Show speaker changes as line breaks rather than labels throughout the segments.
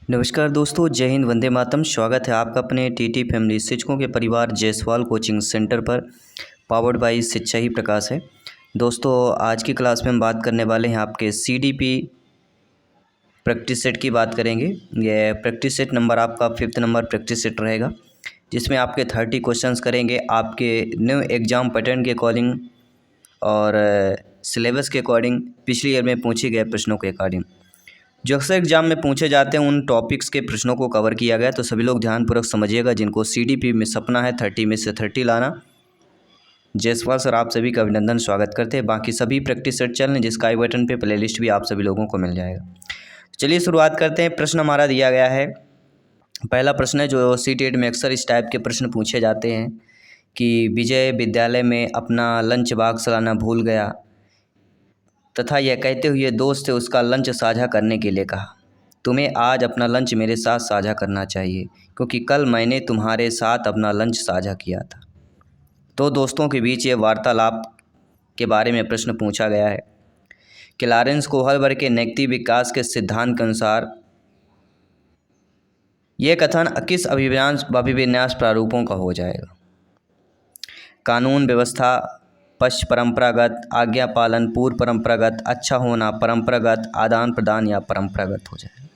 नमस्कार दोस्तों, जय हिंद, वंदे मातरम। स्वागत है आपका अपने टीटी फैमिली शिक्षकों के परिवार जायसवाल कोचिंग सेंटर पर, पावर्ड बाय शिक्षा ही प्रकाश है। दोस्तों, आज की क्लास में हम बात करने वाले हैं आपके सीडीपी प्रैक्टिस सेट की बात करेंगे। यह प्रैक्टिस सेट नंबर आपका 5th नंबर प्रैक्टिस सेट रहेगा, जिसमें आपके 30 क्वेश्चंस करेंगे आपके न्यू एग्ज़ाम पैटर्न के अकॉर्डिंग और सिलेबस के अकॉर्डिंग, पिछले ईयर में पूछे गए प्रश्नों के अकॉर्डिंग। जो अक्सर एग्जाम में पूछे जाते हैं उन टॉपिक्स के प्रश्नों को कवर किया गया। तो सभी लोग ध्यानपूर्वक समझिएगा, जिनको सीडीपी में सपना है 30 में से 30 लाना। जायसवाल सर आप सभी का अभिनंदन, स्वागत करते हैं। बाकी सभी प्रैक्टिस सेट चल रहे, जिसका आई बटन पे प्लेलिस्ट भी आप सभी लोगों को मिल जाएगा। चलिए शुरुआत करते हैं। प्रश्न हमारा दिया गया है, पहला प्रश्न है जो सीटेट में अक्सर इस टाइप के प्रश्न पूछे जाते हैं कि विजय विद्यालय में अपना लंच बॉक्स लाना भूल गया तथा यह कहते हुए दोस्त से उसका लंच साझा करने के लिए कहा, तुम्हें आज अपना लंच मेरे साथ साझा करना चाहिए क्योंकि कल मैंने तुम्हारे साथ अपना लंच साझा किया था। दो दोस्तों के बीच ये वार्तालाप के बारे में प्रश्न पूछा गया है कि लॉरेंस कोहलबर्ग के नैतिक विकास के सिद्धांत के अनुसार यह कथन किस अभिविन्यास प्रारूपों का हो जाएगा। कानून व्यवस्था, पश्च परंपरागत, आज्ञा पालन, पूर्व परंपरागत, अच्छा होना, परंपरागत, आदान प्रदान या परंपरागत हो जाए।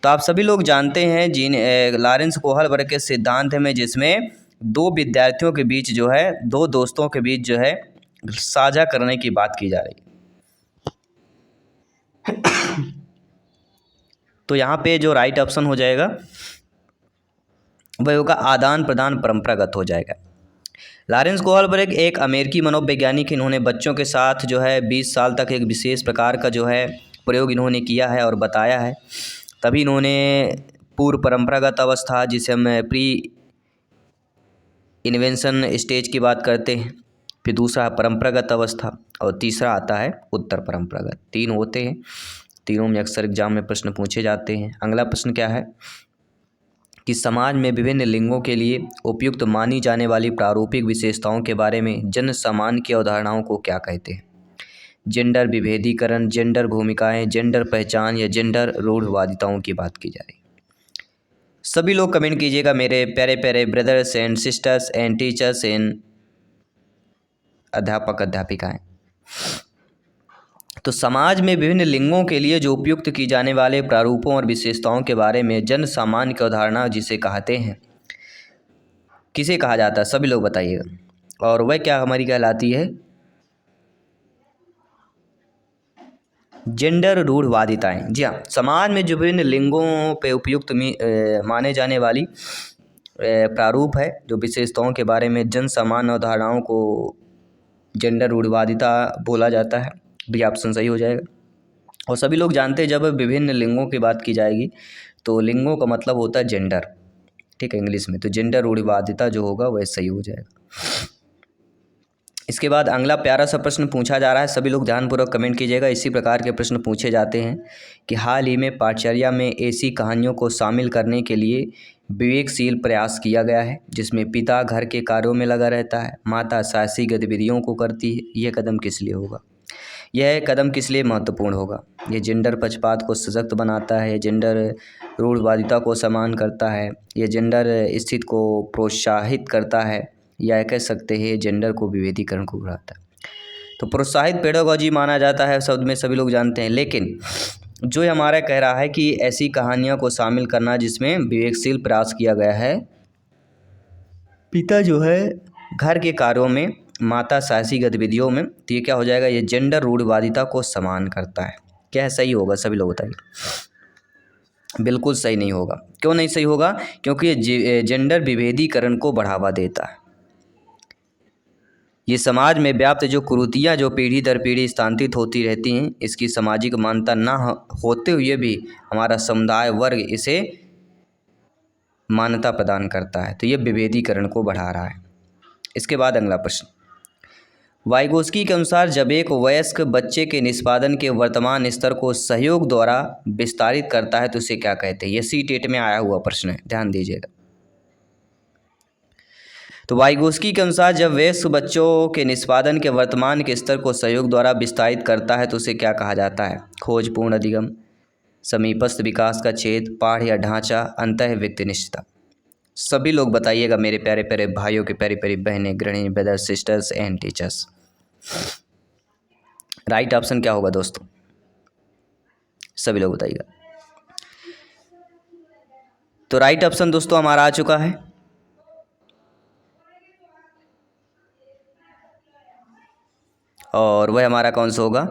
तो आप सभी लोग जानते हैं जिन लॉरेंस कोहलबर्ग के सिद्धांत में, जिसमें दो विद्यार्थियों के बीच जो है, दो दोस्तों के बीच जो है साझा करने की बात की जा रही है। तो यहाँ पे जो राइट ऑप्शन हो जाएगा वह होगा आदान प्रदान परंपरागत हो जाएगा। लॉरेंस कोहलबर्ग एक अमेरिकी मनोवैज्ञानिक, इन्होंने बच्चों के साथ जो है 20 साल तक एक विशेष प्रकार का जो है प्रयोग इन्होंने किया है और बताया है। तभी इन्होंने पूर्व परंपरागत अवस्था, जिसे हम प्री इन्वेंशन स्टेज की बात करते हैं, फिर दूसरा परंपरागत अवस्था और तीसरा आता है उत्तर परंपरागत। 3 होते हैं, तीनों में अक्सर एग्जाम में प्रश्न पूछे जाते हैं। अगला प्रश्न क्या है कि समाज में विभिन्न लिंगों के लिए उपयुक्त मानी जाने वाली प्रारूपिक विशेषताओं के बारे में जन सामान्य की अवधारणाओं को क्या कहते हैं। जेंडर विभेदीकरण, जेंडर भूमिकाएं, जेंडर पहचान या जेंडर रूढ़वादिताओं की बात की जा रही। सभी लोग कमेंट कीजिएगा मेरे प्यारे प्यारे brothers and sisters and teachers and अध्यापक अध्यापिकाएं। तो समाज में विभिन्न लिंगों के लिए जो उपयुक्त की जाने वाले प्रारूपों और विशेषताओं के बारे में जन सामान्य की अवधारणा जिसे कहते हैं, किसे कहा जाता है, सभी लोग बताइएगा। और वह क्या हमारी कहलाती है, जेंडर रूढ़वादिताएं। जी हाँ, समाज में जो विभिन्न लिंगों पे उपयुक्त माने जाने वाली प्रारूप है, जो विशेषताओं के बारे में जन सामान्य अवधारणाओं को जेंडर रूढ़वादिता बोला जाता है। भी ऑप्शन सही हो जाएगा। और सभी लोग जानते हैं जब विभिन्न लिंगों की बात की जाएगी तो लिंगों का मतलब होता है जेंडर, ठीक है, इंग्लिश में। तो जेंडर रूढ़वादिता जो होगा वह सही हो जाएगा। इसके बाद अगला प्यारा सा प्रश्न पूछा जा रहा है, सभी लोग ध्यानपूर्वक कमेंट कीजिएगा। इसी प्रकार के प्रश्न पूछे जाते हैं कि हाल ही में पाठचर्या में ऐसी कहानियों को शामिल करने के लिए विवेकशील प्रयास किया गया है जिसमें पिता घर के कार्यों में लगा रहता है, माता साहसी गतिविधियों को करती है। यह कदम किस लिए होगा, यह कदम किस लिए महत्वपूर्ण होगा। ये जेंडर पक्षपात को सशक्त बनाता है, जेंडर रूढ़वादिता को समान करता है, ये जेंडर स्थिति को प्रोत्साहित करता है, या कह सकते हैं जेंडर को विभेदीकरण को बढ़ाता है। तो प्रोत्साहित पेडागोजी माना जाता है शब्द में, सभी लोग जानते हैं। लेकिन जो हमारा कह रहा है कि ऐसी कहानियों को शामिल करना जिसमें विवेकशील प्रयास किया गया है, पिता जो है घर के कार्यों में, माता साहसी गतिविधियों में, तो ये क्या हो जाएगा, ये जेंडर रूढ़वादिता को समान करता है। क्या है, सही होगा, सभी लोग बताइए। बिल्कुल सही नहीं होगा। क्यों नहीं सही होगा, क्योंकि ये जेंडर विभेदीकरण को बढ़ावा देता है। ये समाज में व्याप्त जो कुरीतियाँ जो पीढ़ी दर पीढ़ी स्थानांतरित होती रहती हैं, इसकी सामाजिक मान्यता न होते हुए भी हमारा समुदाय वर्ग इसे मान्यता प्रदान करता है। तो ये विभेदीकरण को बढ़ा रहा है। इसके बाद अगला प्रश्न, वाइगोस्की के अनुसार जब एक वयस्क बच्चे के निष्पादन के वर्तमान स्तर को सहयोग द्वारा विस्तारित करता है तो उसे क्या कहते हैं। ये सीटेट में आया हुआ प्रश्न है, ध्यान दीजिएगा। तो वाइगोस्की के अनुसार जब वयस्क बच्चों के निष्पादन के वर्तमान के स्तर को सहयोग द्वारा विस्तारित करता है तो उसे क्या कहा जाता है। खोजपूर्ण अधिगम, समीपस्थ विकास का छेद, पाढ़ या ढांचा, अंतः व्यक्तिनिष्ठता। सभी लोग बताइएगा मेरे प्यारे प्यारे भाइयों के प्यारी प्यारी बहनें, गृहिणी, brother, sisters and teachers. Right option क्या होगा दोस्तों? सभी लोग बताइएगा। तो राइट ऑप्शन दोस्तों हमारा आ चुका है, और वह हमारा कौन सा होगा?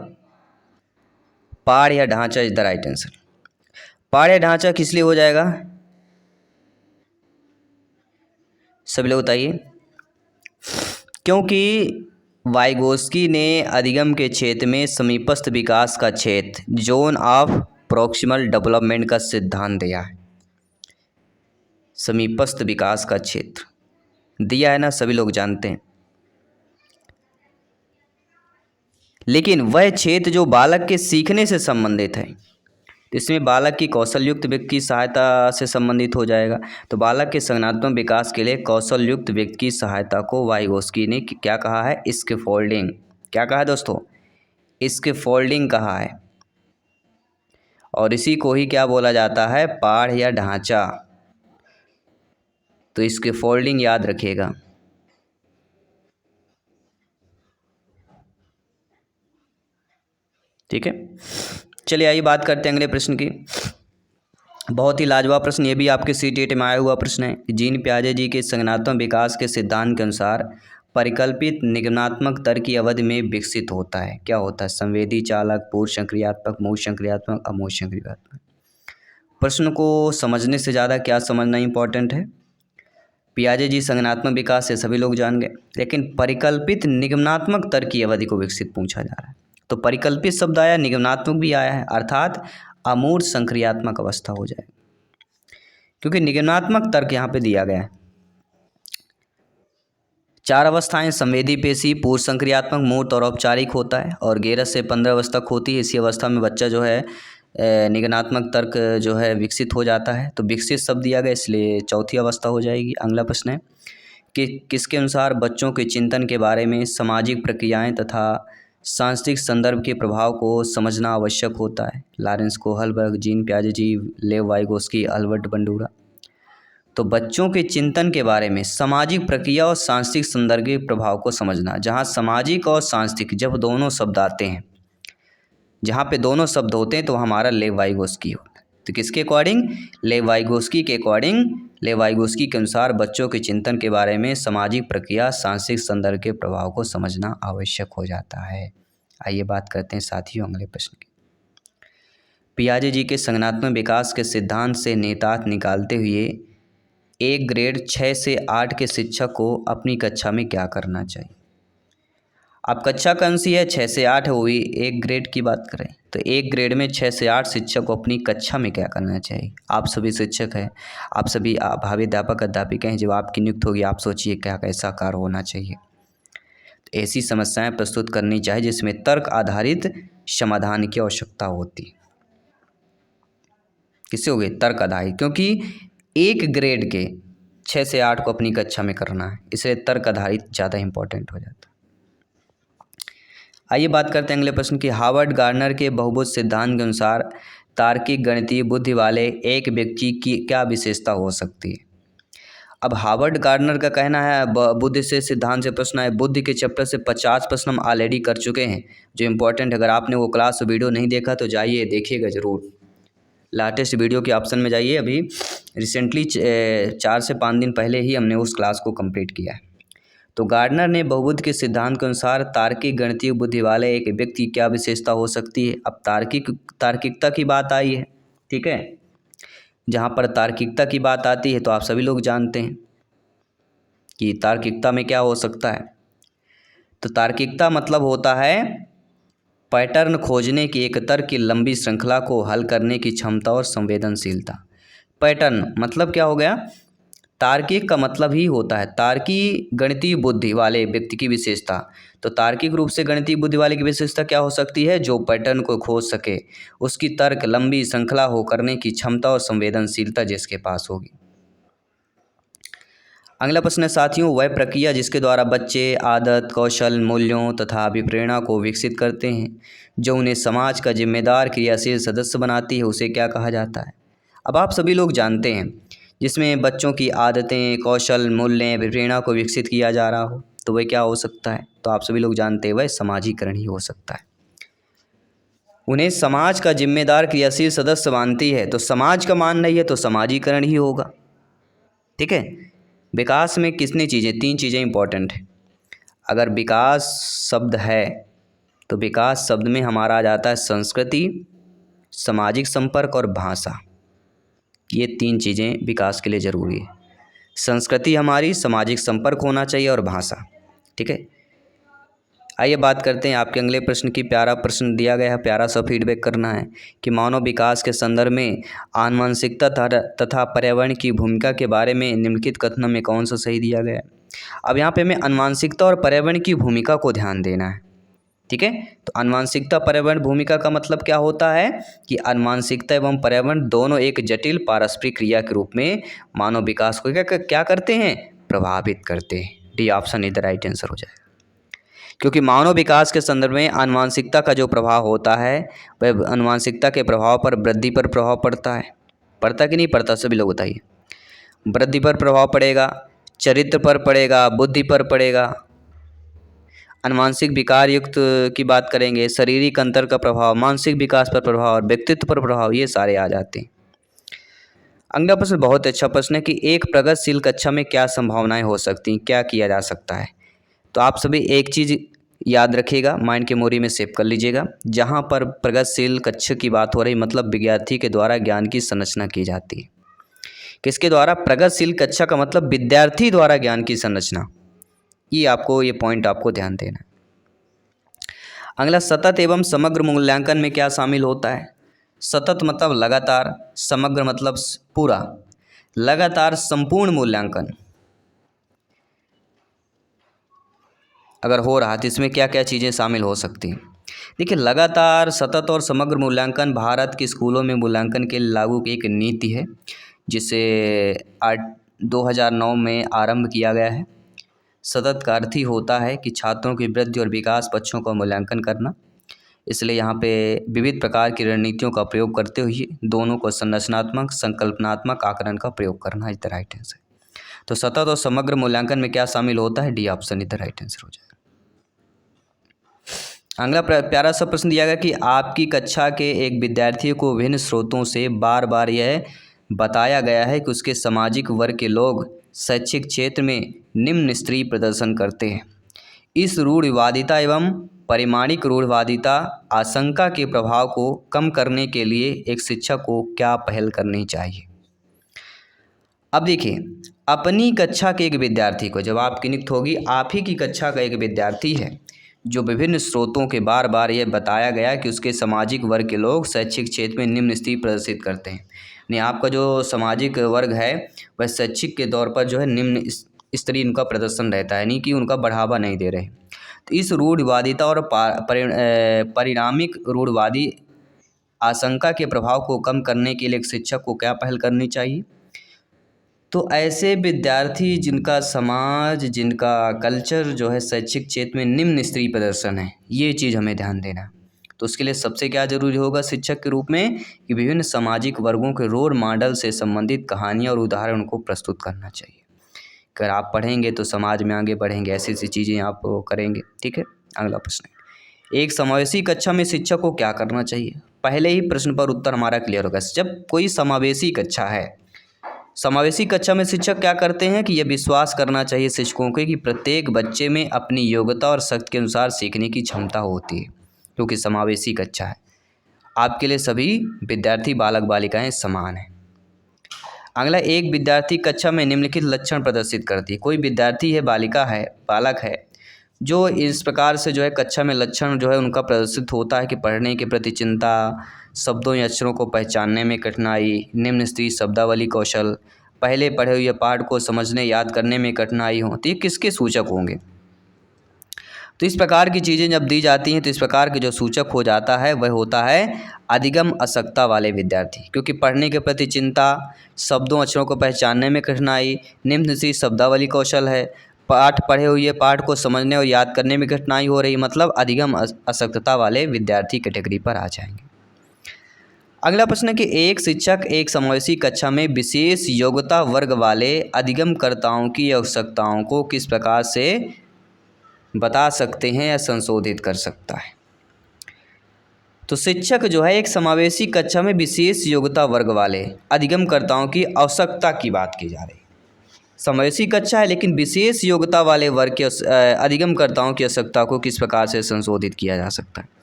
पाढ़ या ढांचा इज द राइट आंसर। पाढ़ या ढांचा किस लिए हो जाएगा? सभी लोग बताइए। क्योंकि वाइगोस्की ने अधिगम के क्षेत्र में समीपस्थ विकास का क्षेत्र, जोन ऑफ प्रॉक्सिमल डेवलपमेंट का सिद्धांत दिया है। समीपस्थ विकास का क्षेत्र दिया है ना, सभी लोग जानते हैं। लेकिन वह क्षेत्र जो बालक के सीखने से संबंधित है, तो इसमें बालक की कौशल युक्त व्यक्ति की सहायता से संबंधित हो जाएगा। तो बालक के संज्ञानात्मक विकास के लिए कौशल युक्त व्यक्ति की सहायता को वाइगोस्की ने क्या कहा है? स्कैफोल्डिंग। क्या कहा है दोस्तों? स्कैफोल्डिंग कहा है। और इसी को ही क्या बोला जाता है? पाढ़ या ढांचा। तो स्कैफोल्डिंग याद रखिएगा। ठीक है, चलिए आइए बात करते हैं अगले प्रश्न की। बहुत ही लाजवाब प्रश्न, ये भी आपके CTET में आया हुआ प्रश्न है। जीन पियाजे जी के संज्ञानात्मक विकास के सिद्धांत के अनुसार परिकल्पित निगमनात्मक तर्क की अवधि में विकसित होता है। क्या होता है? संवेदी, चालक, पूर्व संक्रियात्मक, मूल संक्रियात्मक, अमूल संक्रियात्मक। प्रश्न को समझने से ज़्यादा क्या समझना इंपॉर्टेंट है? पियाजे जी संज्ञानात्मक विकास से सभी लोग जान गए, लेकिन परिकल्पित निगमनात्मक तर्क की अवधि को विकसित पूछा जा रहा है। तो परिकल्पित शब्द आया, निगमनात्मक भी आया है, अर्थात अमूर्त संक्रियात्मक अवस्था हो जाए, क्योंकि निगमनात्मक तर्क यहाँ पे दिया गया है। 4 अवस्थाएं, संवेदी, पेशी, पूर्व संक्रियात्मक, मूर्त और औपचारिक होता है, और 11 से 15 अवस्था तक होती है। इसी अवस्था में बच्चा जो है निगमनात्मक तर्क जो है विकसित हो जाता है। तो विकसित शब्द दिया गया, इसलिए चौथी अवस्था हो जाएगी। अगला प्रश्न है कि किसके अनुसार बच्चों के चिंतन के बारे में सामाजिक प्रक्रियाएं तथा सांस्कृतिक संदर्भ के प्रभाव को समझना आवश्यक होता है? लॉरेंस कोहलबर्ग, जीन पियाजे जी, लेव वाइगोस्की, अल्बर्ट बंडूरा। तो बच्चों के चिंतन के बारे में सामाजिक प्रक्रिया और सांस्कृतिक संदर्भ के प्रभाव को समझना, जहाँ सामाजिक और सांस्कृतिक जब दोनों शब्द आते हैं, जहाँ पे दोनों शब्द होते हैं, तो हमारा लेव वाइगोस्की होता है। तो किसके अकॉर्डिंग? लेव वाइगोस्की के अकॉर्डिंग, लेव वाइगोस्की के अनुसार बच्चों के चिंतन के बारे में सामाजिक प्रक्रिया, सांस्कृतिक संदर्भ के प्रभाव को समझना आवश्यक हो जाता है। आइए बात करते हैं साथियों अगले प्रश्न की। पियाजे जी के संज्ञानात्मक विकास के सिद्धांत से निहितार्थ निकालते हुए एक ग्रेड 6 से 8 के शिक्षक को अपनी कक्षा में क्या करना चाहिए? अब कक्षा कौन सी है? 6 से 8 है, वो भी एक ग्रेड की बात करें तो एक ग्रेड में 6 से 8 शिक्षक को अपनी कक्षा में क्या करना चाहिए? आप सभी शिक्षक हैं, आप सभी भावी अध्यापक अध्यापिका हैं, जब आपकी नियुक्त होगी आप सोचिए क्या कैसा कार्य होना चाहिए। तो ऐसी समस्याएं प्रस्तुत करनी चाहिए जिसमें तर्क आधारित समाधान की आवश्यकता होती। किससे हो गए? तर्क आधारित, क्योंकि एक ग्रेड के 6 से 8 को अपनी कक्षा में करना है, इसलिए तर्क आधारित ज़्यादा इंपॉर्टेंट हो जाता है। आइए बात करते हैं अगले प्रश्न की। हार्वर्ड गार्डनर के बहुभुज सिद्धांत के अनुसार तार्किक गणितीय बुद्धि वाले एक व्यक्ति की क्या विशेषता हो सकती है? अब हार्वर्ड गार्डनर का कहना है, बुद्धि से सिद्धांत से प्रश्न है, बुद्धि के चैप्टर से 50 प्रश्न हम ऑलरेडी कर चुके हैं जो इम्पोर्टेंट। अगर आपने वो क्लास वीडियो नहीं देखा तो जाइए देखिएगा ज़रूर। लाटेस्ट वीडियो के ऑप्शन में जाइए, अभी रिसेंटली 4 से 5 दिन पहले ही हमने उस क्लास को कंप्लीट किया है। तो गार्डनर ने बहुबुद्धि के सिद्धांत के अनुसार तार्किक गणितीय बुद्धि वाले एक व्यक्ति की क्या विशेषता हो सकती है? अब तार्किकता की बात आई है, ठीक है। जहाँ पर तार्किकता की बात आती है तो आप सभी लोग जानते हैं कि तार्किकता में क्या हो सकता है। तो तार्किकता मतलब होता है पैटर्न खोजने की, एक तर्क की लंबी श्रृंखला को हल करने की क्षमता और संवेदनशीलता। पैटर्न मतलब क्या हो गया? तार्किक का मतलब ही होता है तार्किक गणितीय बुद्धि वाले व्यक्ति की विशेषता। तो तार्किक रूप से गणितीय बुद्धि वाले की विशेषता क्या हो सकती है? जो पैटर्न को खोज सके, उसकी तर्क लंबी श्रृंखला हो करने की क्षमता और संवेदनशीलता जिसके पास होगी। अगला प्रश्न है साथियों, वह प्रक्रिया जिसके द्वारा बच्चे आदत, कौशल, मूल्यों तथा अभिप्रेरणा को विकसित करते हैं, जो उन्हें समाज का जिम्मेदार क्रियाशील सदस्य बनाती है, उसे क्या कहा जाता है? अब आप सभी लोग जानते हैं, जिसमें बच्चों की आदतें, कौशल, मूल्य, अभिप्रेरणा को विकसित किया जा रहा हो, तो वह क्या हो सकता है? तो आप सभी लोग जानते हैं वह समाजीकरण ही हो सकता है। उन्हें समाज का जिम्मेदार क्रियाशील सदस्य मानती है, तो समाज का मानना ही है, तो समाजीकरण ही होगा। ठीक है। विकास में कितनी चीज़ें, 3 चीज़ें इंपॉर्टेंट है। अगर विकास शब्द है तो विकास शब्द में हमारा आ जाता है संस्कृति, सामाजिक संपर्क और भाषा। ये 3 चीज़ें विकास के लिए ज़रूरी है। संस्कृति हमारी, सामाजिक संपर्क होना चाहिए और भाषा। ठीक है। आइए बात करते हैं आपके अगले प्रश्न की। प्यारा प्रश्न दिया गया है, प्यारा सा फीडबैक करना है कि मानव विकास के संदर्भ में आनुवंशिकता तथा पर्यावरण की भूमिका के बारे में निम्नलिखित कथनों में कौन सा सही दिया गया है? अब यहाँ पे हमें आनुवंशिकता और पर्यावरण की भूमिका को ध्यान देना है। ठीक है। तो आनुवंशिकता पर्यावरण भूमिका का मतलब क्या होता है कि आनुवंशिकता एवं पर्यावरण दोनों एक जटिल पारस्परिक क्रिया के रूप में मानव विकास को क्या करते हैं? प्रभावित करते हैं। डी ऑप्शन इधर राइट आंसर हो जाएगा, क्योंकि मानव विकास के संदर्भ में आनुवंशिकता का जो प्रभाव होता है वह आनुवंशिकता के प्रभाव पर वृद्धि पर प्रभाव पड़ता है। पड़ता कि नहीं पड़ता, सभी लोग बताइए। वृद्धि पर प्रभाव पड़ेगा, चरित्र पर पड़ेगा, बुद्धि पर पड़ेगा, आनुवंशिक विकार युक्त की बात करेंगे, शारीरिक अंतर का प्रभाव, मानसिक विकास पर प्रभाव, व्यक्तित्व पर प्रभाव, ये सारे आ जाते हैं। अगला प्रश्न बहुत अच्छा प्रश्न है कि एक प्रगतिशील कक्षा में क्या संभावनाएं हो सकती हैं, क्या किया जा सकता है? तो आप सभी एक चीज़ याद रखिएगा, माइंड की मेमोरी में सेव कर लीजिएगा। जहाँ पर प्रगतिशील कक्षा की बात हो रही, मतलब विद्यार्थी के द्वारा ज्ञान की संरचना की जाती है। किसके द्वारा? प्रगतिशील कक्षा का मतलब विद्यार्थी द्वारा ज्ञान की संरचना। ये पॉइंट आपको ध्यान देना है। अगला, सतत एवं समग्र मूल्यांकन में क्या शामिल होता है? सतत मतलब लगातार, समग्र मतलब पूरा, लगातार संपूर्ण मूल्यांकन अगर हो रहा तो इसमें क्या क्या चीज़ें शामिल हो सकती हैं? देखिए, लगातार, सतत और समग्र मूल्यांकन भारत के स्कूलों में मूल्यांकन के लिए लागू एक नीति है, जिसे 2009 में आरंभ किया गया है। सतत का अर्थ ही होता है कि छात्रों की वृद्धि और विकास पक्षों का मूल्यांकन करना। इसलिए यहाँ पे विविध प्रकार की रणनीतियों का प्रयोग करते हुए दोनों को संरचनात्मक, संकल्पनात्मक आकलन का प्रयोग करना इज द राइट आंसर। तो सतत और समग्र मूल्यांकन में क्या शामिल होता है? D option is the right answer हो जाएगा। अगला प्यारा सा प्रश्न दिया गया कि आपकी कक्षा के एक विद्यार्थी को विभिन्न स्रोतों से बार बार यह बताया गया है कि उसके सामाजिक वर्ग के लोग शैक्षिक क्षेत्र में निम्न स्तरीय प्रदर्शन करते हैं। इस रूढ़िवादिता एवं परिमाणिक रूढ़िवादिता आशंका के प्रभाव को कम करने के लिए एक शिक्षक को क्या पहल करनी चाहिए? अब देखिए, अपनी कक्षा के एक विद्यार्थी को, जब आपकी नियुक्त होगी, आप ही की कक्षा का एक विद्यार्थी है जो विभिन्न स्रोतों के बार बार यह बताया गया कि उसके सामाजिक वर्ग के लोग शैक्षिक क्षेत्र में निम्न स्थिति प्रदर्शित करते हैं। यानी आपका जो सामाजिक वर्ग है वह शैक्षिक के तौर पर जो है निम्न स्तरीय उनका प्रदर्शन रहता है, यानी कि उनका बढ़ावा नहीं दे रहे। तो इस रूढ़िवादिता और परिणामिक रूढ़िवादी आशंका के प्रभाव को कम करने के लिए एक शिक्षक को क्या पहल करनी चाहिए? तो ऐसे विद्यार्थी जिनका समाज, जिनका कल्चर जो है शैक्षिक क्षेत्र में निम्न स्तरीय प्रदर्शन है, ये चीज़ हमें ध्यान देना है। तो उसके लिए सबसे क्या जरूरी होगा शिक्षक के रूप में कि विभिन्न सामाजिक वर्गों के रोल मॉडल से संबंधित कहानियाँ और उदाहरण को प्रस्तुत करना चाहिए। अगर आप पढ़ेंगे तो समाज में आगे बढ़ेंगे, ऐसी ऐसी चीज़ें आप करेंगे। ठीक है। अगला प्रश्न है, एक समावेशी कक्षा में शिक्षक को क्या करना चाहिए? पहले ही प्रश्न पर उत्तर हमारा क्लियर होगा। जब कोई समावेशी कक्षा है, समावेशी कक्षा में शिक्षक क्या करते हैं कि यह विश्वास करना चाहिए शिक्षकों के कि प्रत्येक बच्चे में अपनी योग्यता और शक्ति के अनुसार सीखने की क्षमता होती है, क्योंकि समावेशी कक्षा है। आपके लिए सभी विद्यार्थी, बालक बालिकाएं समान हैं। अगला, एक विद्यार्थी कक्षा में निम्नलिखित लक्षण प्रदर्शित करती है। कोई विद्यार्थी है, बालिका है, बालक है, जो इस प्रकार से जो है कक्षा में लक्षण जो है उनका प्रदर्शित होता है कि पढ़ने के प्रति चिंता, शब्दों या अक्षरों को पहचानने में कठिनाई, निम्न स्तरीय शब्दावली कौशल, पहले पढ़े हुए पाठ को समझने याद करने में कठिनाई हो, तो ये किसके सूचक होंगे? तो इस प्रकार की चीज़ें जब दी जाती हैं तो इस प्रकार के जो सूचक हो जाता है वह होता है अधिगम असक्ता वाले विद्यार्थी, क्योंकि पढ़ने के प्रति चिंता, शब्दों अक्षरों को पहचानने में कठिनाई, निम्न सी शब्दावली कौशल है, पाठ पढ़े हुए पाठ को समझने और याद करने में कठिनाई हो रही, मतलब अधिगम असक्तता वाले विद्यार्थी कैटेगरी पर आ जाएंगे। अगला प्रश्न है कि एक शिक्षक एक समावेशी कक्षा में विशेष योग्यता वर्ग वाले अधिगमकर्ताओं की आवश्यकताओं को किस प्रकार से बता सकते हैं या संशोधित कर सकता है। तो शिक्षक जो है एक समावेशी कक्षा में विशेष योग्यता वर्ग वाले अधिगमकर्ताओं की आवश्यकता की बात की जा रही है। समावेशी कक्षा है लेकिन विशेष योग्यता वाले वर्ग के अधिगमकर्ताओं की आवश्यकता को किस प्रकार से संशोधित किया जा सकता है।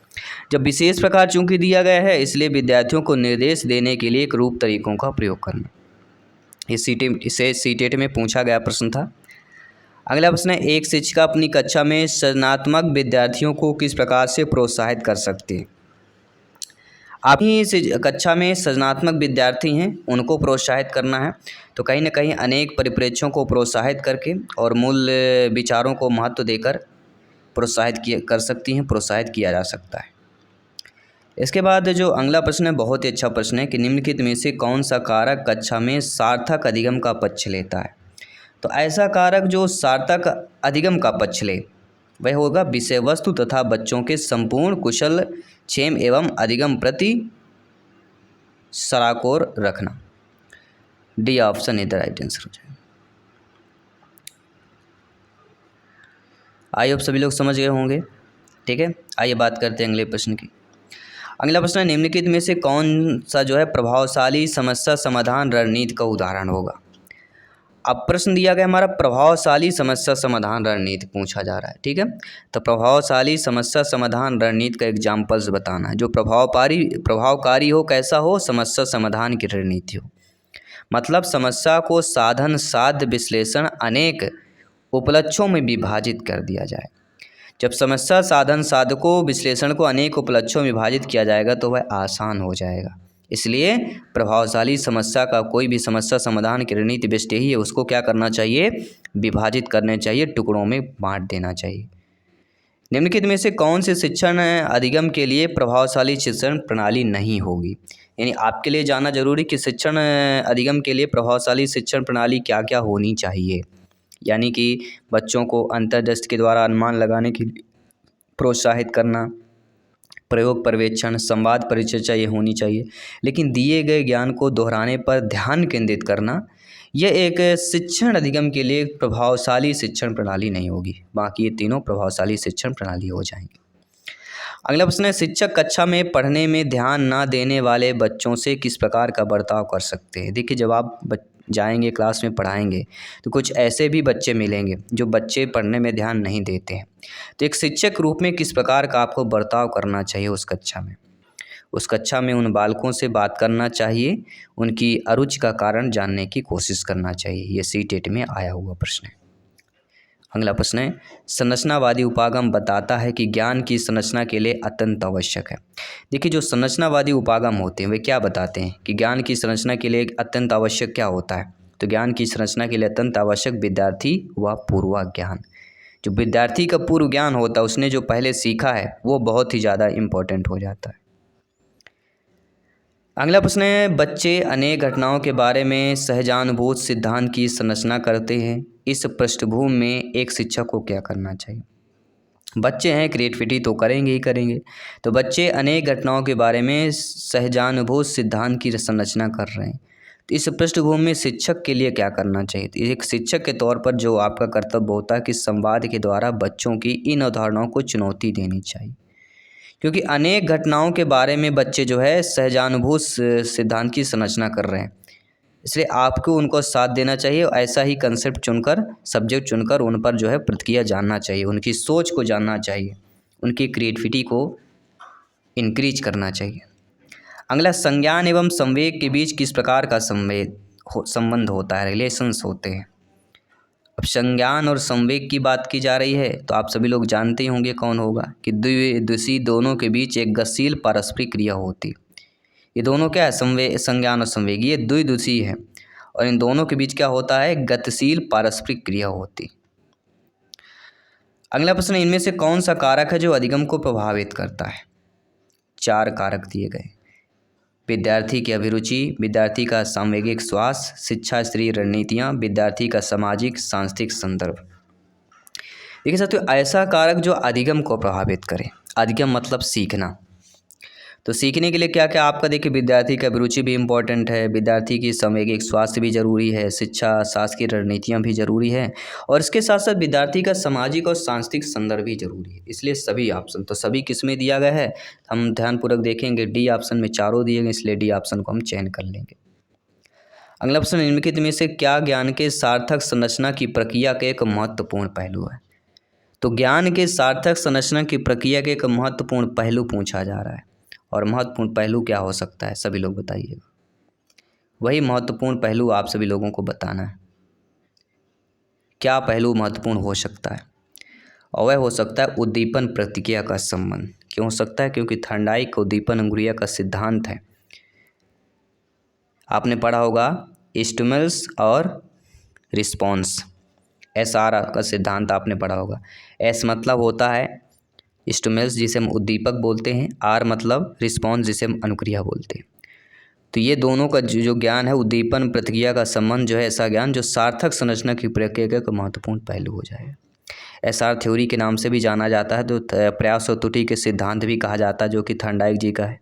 जब विशेष प्रकार चूंकि दिया गया है इसलिए विद्यार्थियों को निर्देश देने के लिए एक रूप तरीकों का प्रयोग करना। इसे सीटेट में पूछा गया प्रश्न था। अगला प्रश्न है एक शिक्षिका अपनी कक्षा में सृजनात्मक विद्यार्थियों को किस प्रकार से प्रोत्साहित कर सकती है। आपकी कक्षा में सृजनात्मक विद्यार्थी हैं उनको प्रोत्साहित करना है, तो कहीं ना कहीं अनेक परिप्रेक्ष्यों को प्रोत्साहित करके और मूल विचारों को महत्व देकर प्रोत्साहित किया जा सकता है। इसके बाद जो अगला प्रश्न है बहुत ही अच्छा प्रश्न है कि निम्नलिखित में से कौन सा कारक कक्षा में सार्थक अधिगम का पक्ष लेता है। तो ऐसा कारक जो सार्थक अधिगम का पक्ष ले वह होगा विषय वस्तु तथा बच्चों के संपूर्ण कुशल क्षेम एवं अधिगम प्रति सराकोर रखना। डी ऑप्शन इधर राइट आंसर हो जाएगा। आई होप सभी लोग समझ गए होंगे। ठीक है, आइए बात करते हैं अगले प्रश्न की। अगला प्रश्न है निम्नलिखित में से कौन सा जो है प्रभावशाली समस्या समाधान रणनीति का उदाहरण होगा। अब प्रश्न दिया गया हमारा प्रभावशाली समस्या समाधान रणनीति पूछा जा रहा है। ठीक है, तो प्रभावशाली समस्या समाधान रणनीति का एग्जाम्पल्स बताना है जो प्रभावकारी हो, कैसा हो, समस्या समाधान की रणनीति हो। मतलब समस्या को साधन साध्य विश्लेषण अनेक उपलक्ष्यों में विभाजित कर दिया जाए। जब समस्या साधन साध्य को विश्लेषण को अनेक उपलक्ष्यों में विभाजित किया जाएगा तो वह आसान हो जाएगा। इसलिए प्रभावशाली समस्या का कोई भी समस्या समाधान की रणनीति बेस्ट यही है, उसको क्या करना चाहिए, विभाजित करना चाहिए, टुकड़ों में बांट देना चाहिए। निम्नलिखित में से कौन से शिक्षण अधिगम के लिए प्रभावशाली शिक्षण प्रणाली नहीं होगी। यानी आपके लिए जानना जरूरी कि शिक्षण अधिगम के लिए प्रभावशाली शिक्षण प्रणाली क्या क्या होनी चाहिए। यानी कि बच्चों को अंतर्दृष्टि के द्वारा अनुमान लगाने के लिए प्रोत्साहित करना, प्रयोग पर्यवेक्षण, संवाद परिचर्चा ये होनी चाहिए। लेकिन दिए गए ज्ञान को दोहराने पर ध्यान केंद्रित करना यह एक शिक्षण अधिगम के लिए प्रभावशाली शिक्षण प्रणाली नहीं होगी। बाकी ये तीनों प्रभावशाली शिक्षण प्रणाली हो जाएंगी। अगला प्रश्न है शिक्षक कक्षा में पढ़ने में ध्यान ना देने वाले बच्चों से किस प्रकार का बर्ताव कर सकते हैं। देखिए जब आप जाएंगे क्लास में पढ़ाएंगे तो कुछ ऐसे भी बच्चे मिलेंगे जो बच्चे पढ़ने में ध्यान नहीं देते हैं। तो एक शिक्षक रूप में किस प्रकार का आपको बर्ताव करना चाहिए उस कक्षा में उन बालकों से बात करना चाहिए, उनकी अरुचि का कारण जानने की कोशिश करना चाहिए। ये सीटेट में आया हुआ प्रश्न है। अगला प्रश्न है संरचनावादी उपागम बताता है कि ज्ञान की संरचना के लिए अत्यंत आवश्यक है। देखिए जो संरचनावादी उपागम होते हैं वे क्या बताते हैं कि ज्ञान की संरचना के लिए अत्यंत आवश्यक क्या होता है। तो ज्ञान की संरचना के लिए अत्यंत आवश्यक विद्यार्थी व पूर्वाज्ञान। जो विद्यार्थी का पूर्व ज्ञान होता है उसने जो पहले सीखा है वो बहुत ही ज़्यादा इम्पोर्टेंट हो जाता है। अगला प्रश्न है बच्चे अनेक घटनाओं के बारे में सहजानुभूत सिद्धांत की संरचना करते हैं। इस पृष्ठभूमि में एक शिक्षक को क्या करना चाहिए। बच्चे हैं, क्रिएटिविटी तो करेंगे ही करेंगे। तो बच्चे अनेक घटनाओं के बारे में सहजानुभूत सिद्धांत की संरचना कर रहे हैं। तो इस पृष्ठभूमि में शिक्षक के लिए क्या करना चाहिए। तो एक शिक्षक के तौर पर जो आपका कर्तव्य होता है कि संवाद के द्वारा बच्चों की इन अवधारणाओं को चुनौती देनी चाहिए, क्योंकि अनेक घटनाओं के बारे में बच्चे जो है सहजानुभूत सिद्धांत की संरचना कर रहे हैं। इसलिए आपको उनको साथ देना चाहिए और ऐसा ही कंसेप्ट चुनकर, सब्जेक्ट चुनकर उन पर जो है प्रतिक्रिया जानना चाहिए, उनकी सोच को जानना चाहिए, उनकी क्रिएटिविटी को इंक्रीज करना चाहिए। अगला संज्ञान एवं संवेग के बीच किस प्रकार का संबंध होता है, रिलेशंस होते हैं। अब संज्ञान और संवेग की बात की जा रही है तो आप सभी लोग जानते ही होंगे कौन होगा कि द्विदिशी दोनों के बीच एक गतिशील पारस्परिक क्रिया होती। ये दोनों क्या है, संज्ञान और संवेग, ये द्विदिशी है और इन दोनों के बीच क्या होता है, गतिशील पारस्परिक क्रिया होती। अगला प्रश्न, इनमें से कौन सा कारक है जो अधिगम को प्रभावित करता है? 4 कारक दिए गए। विद्यार्थी की अभिरुचि, विद्यार्थी का सामवेगिक स्वास्थ्य, शिक्षा स्तरीय रणनीतियाँ, विद्यार्थी का सामाजिक सांस्कृतिक संदर्भ। देखिए साथियों, ऐसा कारक जो अधिगम को प्रभावित करे। अधिगम मतलब सीखना। तो सीखने के लिए क्या क्या आपका देखिए, विद्यार्थी की अभिरुचि भी इम्पोर्टेंट है, विद्यार्थी की सामवेगिक स्वास्थ्य भी जरूरी है, शिक्षा शासकीय रणनीतियाँ भी जरूरी है, और इसके साथ साथ विद्यार्थी का सामाजिक और सांस्कृतिक संदर्भ भी जरूरी है। इसलिए सभी ऑप्शन, तो सभी किसमें दिया गया है, हम ध्यानपूर्वक देखेंगे। डी ऑप्शन में चारों दिए गए, इसलिए डी ऑप्शन को हम चयन कर लेंगे। अगला प्रश्न, निम्नलिखित में से क्या ज्ञान के सार्थक संरचना की प्रक्रिया का एक महत्वपूर्ण पहलू है? तो ज्ञान के सार्थक संरचना की प्रक्रिया के एक महत्वपूर्ण पहलू पूछा जा रहा है, और महत्वपूर्ण पहलू क्या हो सकता है, सभी लोग बताइए। वही महत्वपूर्ण पहलू आप सभी लोगों को बताना है। क्या पहलू महत्वपूर्ण हो सकता है? और वह हो सकता है उद्दीपन प्रतिक्रिया का संबंध। क्यों हो सकता है? क्योंकि थर्मोडायनामिक उद्दीपन अंगुरिया का सिद्धांत है। आपने पढ़ा होगा स्टिमुलस और रिस्पॉन्स, SR का सिद्धांत आपने पढ़ा होगा। S मतलब होता है स्टिमुलस जिसे हम उद्दीपक बोलते हैं, R मतलब रिस्पॉन्स जिसे हम अनुक्रिया बोलते हैं। तो ये दोनों का जो ज्ञान है, उद्दीपन प्रतिक्रिया का संबंध जो है, ऐसा ज्ञान जो सार्थक संरचना की प्रक्रिया का महत्वपूर्ण पहलू हो जाए। SR थ्योरी के नाम से भी जाना जाता है, तो प्रयास और त्रुटि के सिद्धांत भी कहा जाता है, जो कि थर्मोडायनामिक जी का है।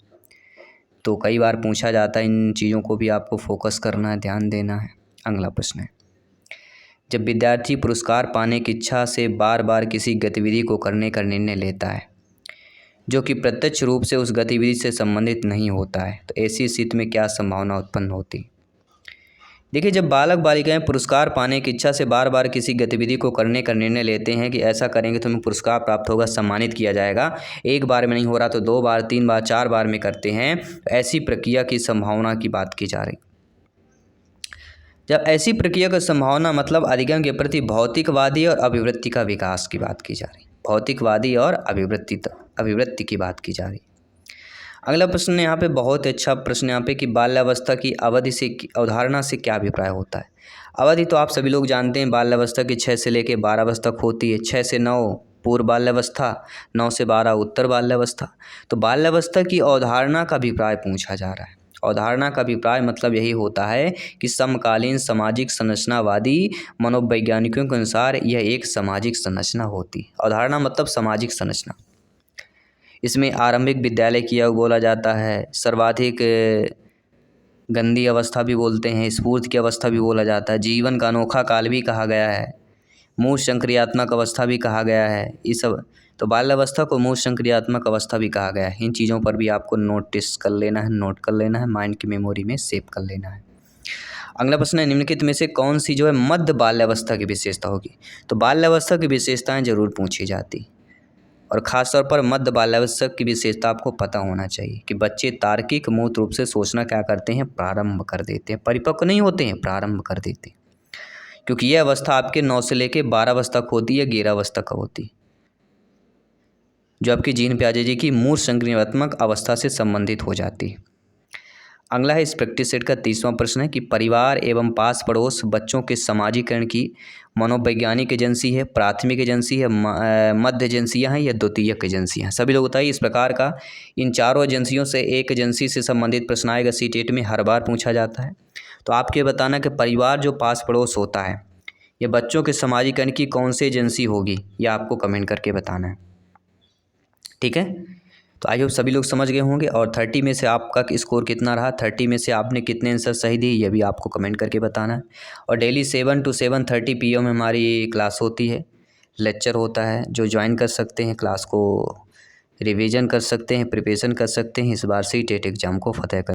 तो कई बार पूछा जाता है, इन चीज़ों को भी आपको फोकस करना है, ध्यान देना है। अगला प्रश्न है, जब विद्यार्थी पुरस्कार पाने की इच्छा से बार बार किसी गतिविधि को करने का निर्णय लेता है जो कि प्रत्यक्ष रूप से उस गतिविधि से संबंधित नहीं होता है, तो ऐसी स्थिति में क्या संभावना उत्पन्न होती? देखिए, जब बालक बालिकाएं पुरस्कार पाने की इच्छा से बार बार किसी गतिविधि को करने का निर्णय लेते हैं कि ऐसा करेंगे तो हमें पुरस्कार प्राप्त होगा, सम्मानित किया जाएगा, एक बार में नहीं हो रहा तो 2 बार, 3 बार, 4 बार में करते हैं, तो ऐसी प्रक्रिया की संभावना की बात की जा रही। जब ऐसी प्रक्रिया का संभावना मतलब अधिगम के प्रति भौतिकवादी और अभिवृत्ति का विकास की बात की जा रही। भौतिकवादी और अभिवृत्ति की बात की जा रही। अगला प्रश्न यहाँ पे बहुत अच्छा प्रश्न यहाँ पे कि बाल्यावस्था की अवधि से अवधारणा से क्या अभिप्राय होता है? अवधि तो आप सभी लोग जानते हैं, बाल्यावस्था की 6 से लेकर 12 वर्ष तक होती है। 6 से 9 पूर्व बाल्यावस्था, 9 से 12 उत्तर बाल्यावस्था। तो बाल्यावस्था की अवधारणा का अभिप्राय पूछा जा रहा है। अवधारणा का अभिप्राय मतलब यही होता है कि समकालीन सामाजिक संरचनावादी मनोवैज्ञानिकों के अनुसार यह एक सामाजिक संरचना होती है। अवधारणा मतलब सामाजिक संरचना। इसमें आरंभिक विद्यालय की ओर बोला जाता है, सर्वाधिक गंदी अवस्था भी बोलते हैं, स्फूर्ति की अवस्था भी बोला जाता है, जीवन का अनोखा काल भी कहा गया है, मूल संक्रियात्मक अवस्था भी कहा गया है। ये सब तो बाल्यावस्था को मूल संक्रियात्मक अवस्था भी कहा गया है। इन चीज़ों पर भी आपको नोटिस कर लेना है, नोट कर लेना है, माइंड की मेमोरी में सेव कर लेना है। अगला प्रश्न है, निम्नलिखित में से कौन सी जो है मध्य बाल्यावस्था की विशेषता होगी? तो बाल्यावस्था की विशेषताएं जरूर पूछी जाती, और ख़ासतौर पर मध्य बाल्यावस्था की विशेषता आपको पता होना चाहिए कि बच्चे तार्किक मूल रूप से सोचना क्या करते हैं, प्रारंभ कर देते हैं। परिपक्व नहीं होते हैं, प्रारंभ कर देते हैं, क्योंकि यह अवस्था आपके 9 से लेकर 12 वर्ष तक होती है, 11 वर्ष तक होती, जो आपकी जीन पियाजे जी की मूल संक्रियात्मक अवस्था से संबंधित हो जाती है। अगला है इस प्रैक्टिस सेट का 30वां प्रश्न है कि परिवार एवं पास पड़ोस बच्चों के समाजीकरण की मनोवैज्ञानिक एजेंसी है, प्राथमिक एजेंसी है, मध्य एजेंसियाँ हैं या द्वितीयक एजेंसियाँ हैं? सभी लोग बताइए। इस प्रकार का इन चारों एजेंसियों से एक एजेंसी से संबंधित प्रश्न आएगा, सीटेट में हर बार पूछा जाता है। तो आपके बताना कि परिवार जो पास पड़ोस होता है, ये बच्चों के समाजीकरण की कौन सी एजेंसी होगी, यह आपको कमेंट करके बताना है। ठीक है, तो आई होप सभी लोग समझ गए होंगे। और 30 में से आपका स्कोर कितना रहा, 30 में से आपने कितने आंसर सही दिए, ये भी आपको कमेंट करके बताना है। और डेली 7 to 7:30 PM में हमारी क्लास होती है, लेक्चर होता है, जो ज्वाइन कर सकते हैं, क्लास को रिवीजन कर सकते हैं, प्रिपरेशन कर सकते हैं, इस बार से टेट एग्ज़ाम को फतेह कर